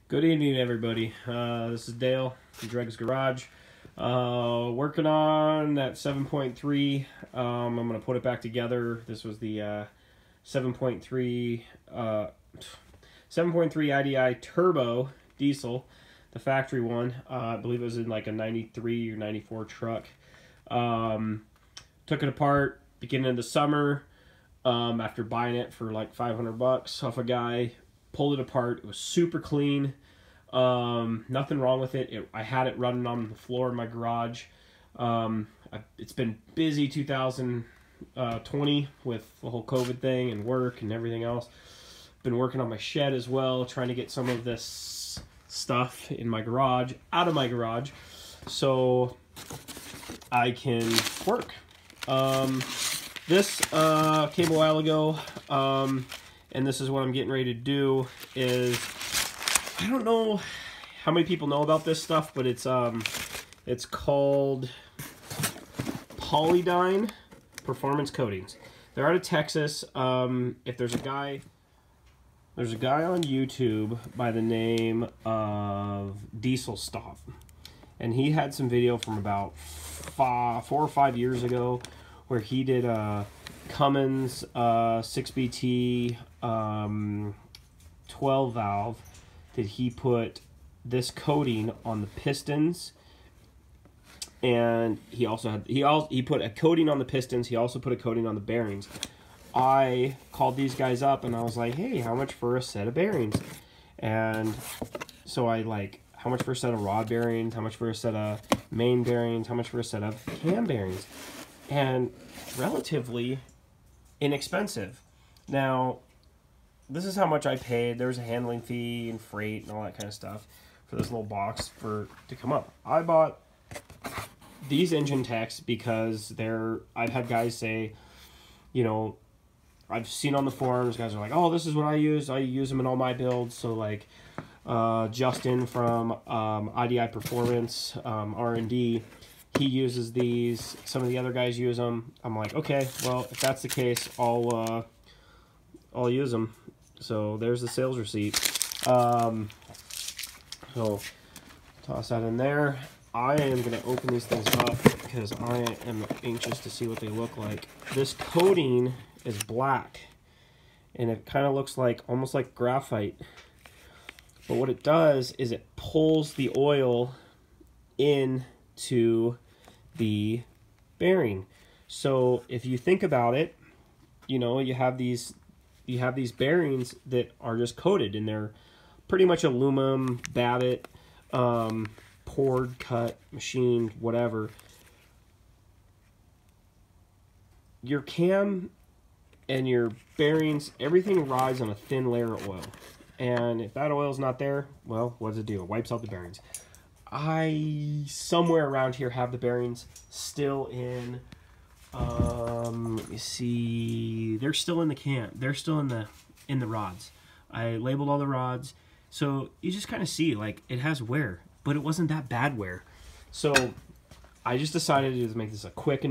Good evening, everybody. This is Dale from Dreg's Garage. Working on that 7.3. I'm going to put it back together. This was the 7.3 IDI Turbo Diesel, the factory one. I believe it was in like a 93 or 94 truck. Took it apart beginning of the summer after buying it for like $500 off a guy. Pulled it apart. It was super clean. Nothing wrong with it. I had it running on the floor in my garage. It's been busy 2020 with the whole COVID thing and work and everything else. Been working on my shed as well, trying to get some of this stuff in my garage out of my garage so I can work. This came a while ago. And this is what I'm getting ready to do is, I don't know how many people know about this stuff, but it's called Polydyne Performance Coatings. They're out of Texas. If there's a guy on YouTube by the name of Diesel Stop, and he had some video from about 4 or 5 years ago where he did Cummins 6BT 12 valve that he put this coating on the pistons, and he put a coating on the pistons. He also put a coating on the bearings. I called these guys up and I was like, hey, how much for a set of bearings? And so I like, how much for a set of rod bearings, how much for a set of main bearings, how much for a set of cam bearings, and relatively inexpensive. Now, this is how much I paid. There was a handling fee and freight and all that kind of stuff for this little box to come up. I bought these engine techs because I've had guys say, you know, I've seen on the forums, guys are like, oh, this is what I use. I use them in all my builds. So like Justin from IDI Performance R&D, he uses these. Some of the other guys use them. I'm like, okay, well, if that's the case, I'll use them. So there's the sales receipt. So toss that in there. I am going to open these things up because I am anxious to see what they look like. This coating is black, and it kind of looks like almost like graphite. But what it does is it pulls the oil into the bearing. So if you think about it, you know, you have these bearings that are just coated, and they're pretty much aluminum, Babbitt, poured, cut, machined, whatever. Your cam and your bearings, everything rides on a thin layer of oil. And if that oil's not there, well, what's the deal? It wipes out the bearings. I, somewhere around here, have the bearings still in, let me see, they're still in the can. They're still in the rods. I labeled all the rods. So you just kind of see, like, it has wear, but it wasn't that bad wear. So I just decided to make this a quick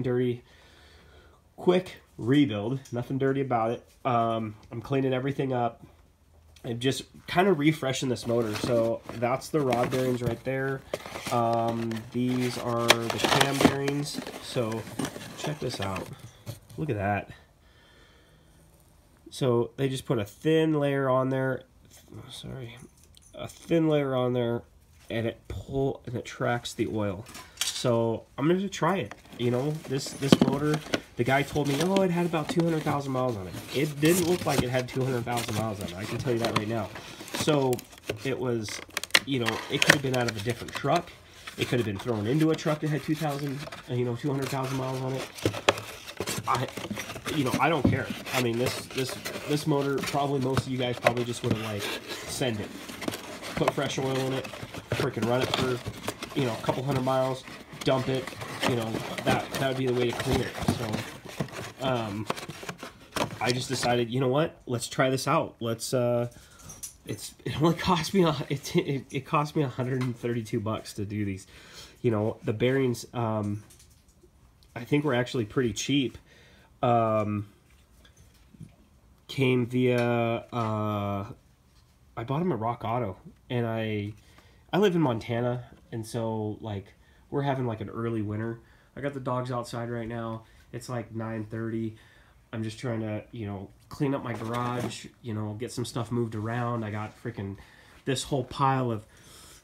rebuild. Nothing dirty about it. I'm cleaning everything up. I'm just kind of refreshing this motor. So that's the rod bearings right there. These are the cam bearings. So check this out. Look at that. So they just put a thin layer on there. A thin layer on there, and it tracks the oil. So I'm going to try it. You know, this motor, the guy told me, oh, it had about 200,000 miles on it. It didn't look like it had 200,000 miles on it. I can tell you that right now. So it was, you know, it could have been out of a different truck. It could have been thrown into a truck that had 200,000 miles on it. I don't care. I mean, this motor, probably most of you guys probably just would have like send it, put fresh oil in it, freaking run it for, you know, a couple hundred miles, dump it. You know, that would be the way to clean it. So, I just decided, you know what? Let's try this out. Let's. It only cost me it cost me $132 to do these. You know, the bearings. I think were actually pretty cheap. Came via I bought them at Rock Auto, and I live in Montana, and so like we're having like an early winter. I got the dogs outside right now. It's like 9:30. I'm just trying to, clean up my garage, get some stuff moved around. I got freaking this whole pile of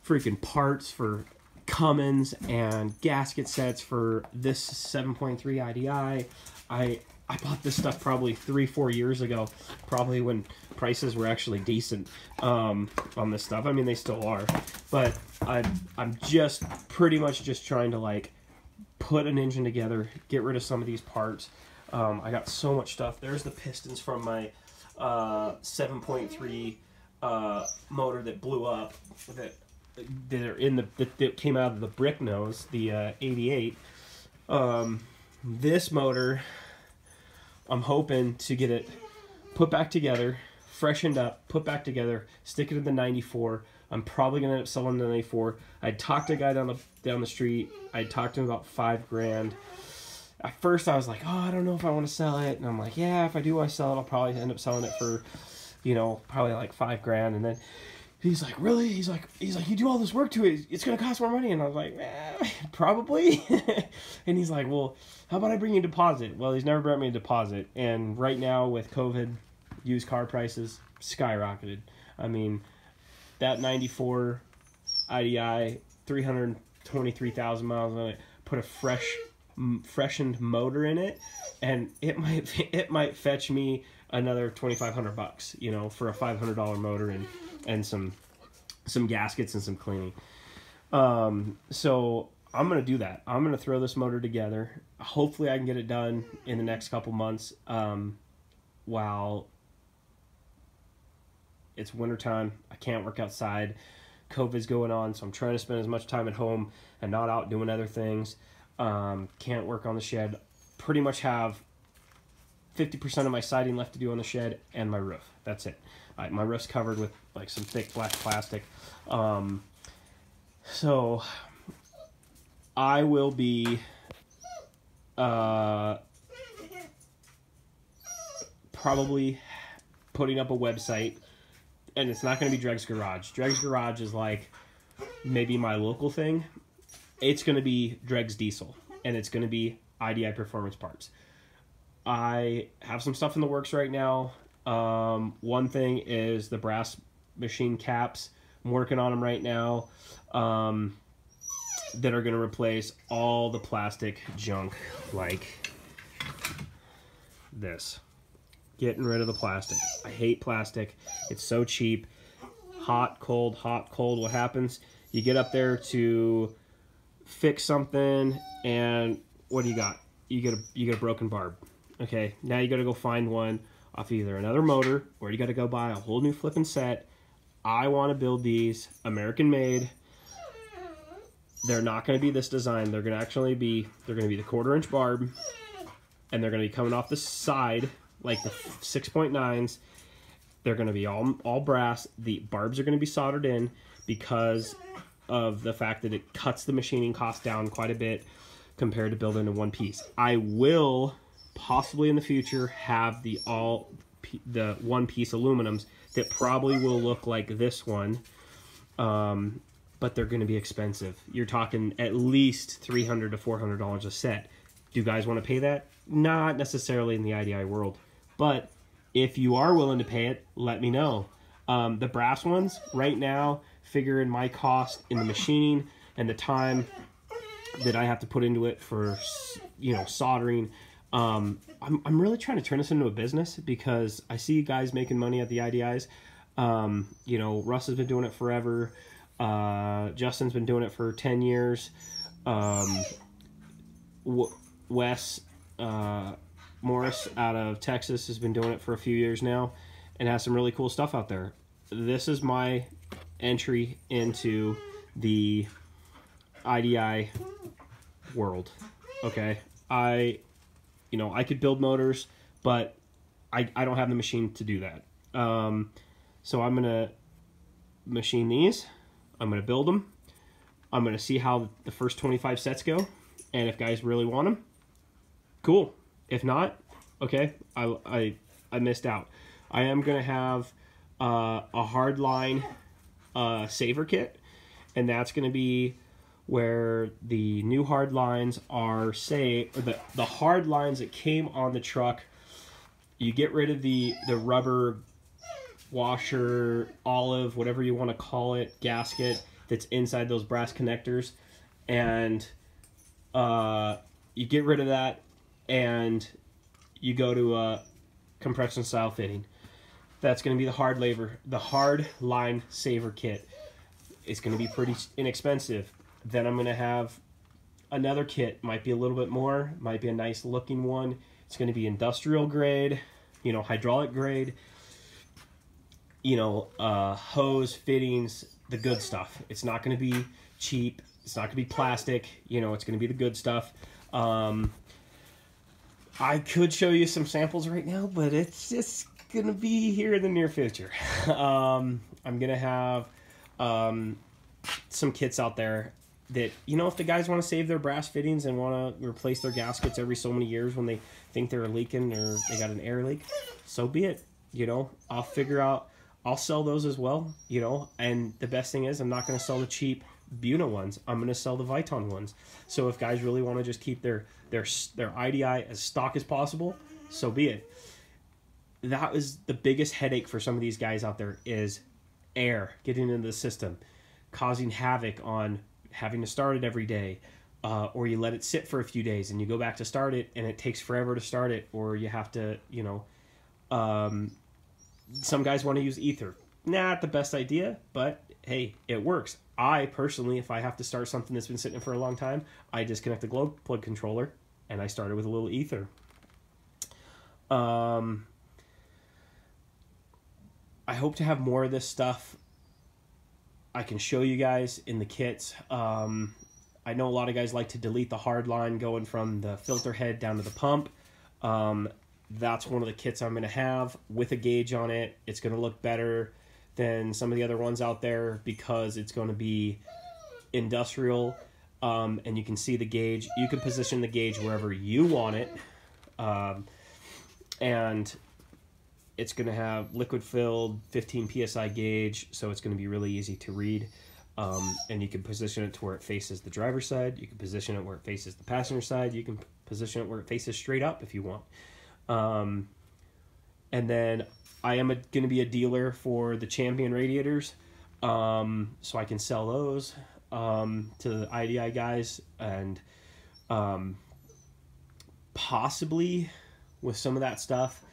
freaking parts for Cummins and gasket sets for this 7.3 IDI. I bought this stuff probably 3-4 years ago, probably when prices were actually decent on this stuff. I mean, they still are, but I'm just pretty much just trying to like put an engine together, get rid of some of these parts. I got so much stuff. There's the pistons from my 7.3 motor that blew up, that are in that came out of the brick nose, the 88. This motor, I'm hoping to get it put back together, freshened up, put back together, stick it in the 94. I'm probably gonna end up selling the 94. I talked to a guy down the street. I talked to him about $5,000. At first I was like, oh, I don't know if I want to sell it, and I'm like, yeah, if I do want to sell it, I'll probably end up selling it for, probably like $5,000. And then he's like, really? He's like, you do all this work to it, it's gonna cost more money. And I was like, probably. And he's like, well, how about I bring you a deposit? Well, he's never brought me a deposit, and right now with COVID, used car prices skyrocketed. I mean, that 94 IDI, 323,000 miles on it, put a freshened motor in it, and it might fetch me another $2,500, for a $500 motor and some gaskets and some cleaning. So I'm gonna do that. I'm gonna throw this motor together. Hopefully I can get it done in the next couple months, while it's wintertime. I can't work outside. COVID's going on, so I'm trying to spend as much time at home and not out doing other things. Can't work on the shed. Pretty much have 50% of my siding left to do on the shed and my roof. That's it. My roof's covered with like some thick black plastic. So I will be probably putting up a website, and it's not going to be Dreg's Garage. Dreg's Garage is like maybe my local thing. It's going to be Dreg's Diesel, and it's going to be IDI Performance Parts. I have some stuff in the works right now. One thing is the brass machine caps. I'm working on them right now, that are going to replace all the plastic junk like this. Getting rid of the plastic. I hate plastic. It's so cheap. Hot, cold, hot, cold. What happens? You get up there to fix something, and what do you got? You get a broken barb. Okay, now you got to go find one off either another motor, or you got to go buy a whole new flipping set. I want to build these American made. They're not going to be this design. They're going to be the 1/4-inch barb, and they're going to be coming off the side like the 6.9s. They're going to be all brass. The barbs are going to be soldered in because of the fact that it cuts the machining cost down quite a bit compared to building in one piece. I will possibly in the future have the one-piece aluminums that probably will look like this one, but they're going to be expensive. You're talking at least $300 to $400 a set. Do you guys want to pay that? Not necessarily in the IDI world, but if you are willing to pay it, let me know. The brass ones right now, figuring my cost in the machining and the time that I have to put into it for soldering. I'm really trying to turn this into a business because I see guys making money at the IDIs. Russ has been doing it forever. Justin's been doing it for 10 years. Wes Morris out of Texas has been doing it for a few years now and has some really cool stuff out there. This is my entry into the IDI world. Okay, I could build motors, but I don't have the machine to do that. So I'm gonna machine these. I'm gonna build them. I'm gonna see how the first 25 sets go, and if guys really want them, cool. If not, okay, I missed out. I am gonna have a hardline saver kit, and that's going to be where the new hard lines are, say, the hard lines that came on the truck. You get rid of the rubber washer, olive, whatever you want to call it, gasket that's inside those brass connectors, and you get rid of that, and you go to a compression style fitting. That's going to be the hard line saver kit. It's going to be pretty inexpensive. Then I'm going to have another kit, might be a little bit more, might be a nice looking one. It's going to be industrial grade, you know, hydraulic grade, you know, hose, fittings, the good stuff. It's not going to be cheap. It's not going to be plastic. You know, it's going to be the good stuff. I could show you some samples right now, but it's just going to be here in the near future. I'm going to have some kits out there that, you know, if the guys want to save their brass fittings and want to replace their gaskets every so many years when they think they're leaking or they got an air leak, so be it. You know, I'll figure out, I'll sell those as well, you know, and the best thing is I'm not going to sell the cheap Buna ones. I'm going to sell the Viton ones. So if guys really want to just keep their IDI as stock as possible, so be it. That was the biggest headache for some of these guys out there, is air getting into the system, causing havoc on having to start it every day, or you let it sit for a few days and you go back to start it and it takes forever to start it, or you have to, you know, some guys want to use ether. Not the best idea, but hey, it works. I personally, if I have to start something that's been sitting for a long time, I disconnect the glow plug controller and I start it with a little ether. I hope to have more of this stuff I can show you guys in the kits. I know a lot of guys like to delete the hard line going from the filter head down to the pump. That's one of the kits I'm going to have with a gauge on it. It's going to look better than some of the other ones out there because it's going to be industrial, and you can see the gauge. You can position the gauge wherever you want it, and it's going to have liquid filled 15 psi gauge, so it's going to be really easy to read. And you can position it to where it faces the driver's side. You can position it where it faces the passenger side. You can position it where it faces straight up if you want. And then I am going to be a dealer for the Champion radiators, so I can sell those to the IDI guys, and possibly with some of that stuff,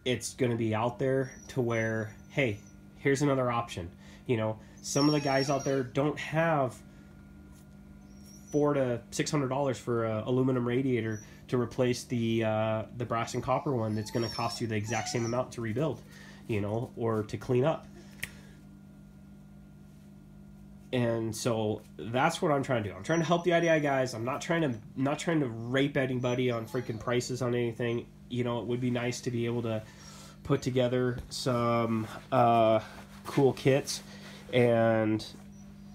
it's going to be out there to where, hey, here's another option. You know, some of the guys out there don't have $400 to $600 for an aluminum radiator to replace the brass and copper one that's going to cost you the exact same amount to rebuild, you know, or to clean up. And so that's what I'm trying to do. I'm trying to help the IDI guys. I'm not trying to rape anybody on freaking prices on anything. You know, it would be nice to be able to put together some cool kits and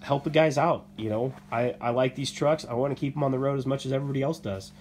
help the guys out. You know, I like these trucks. I want to keep them on the road as much as everybody else does.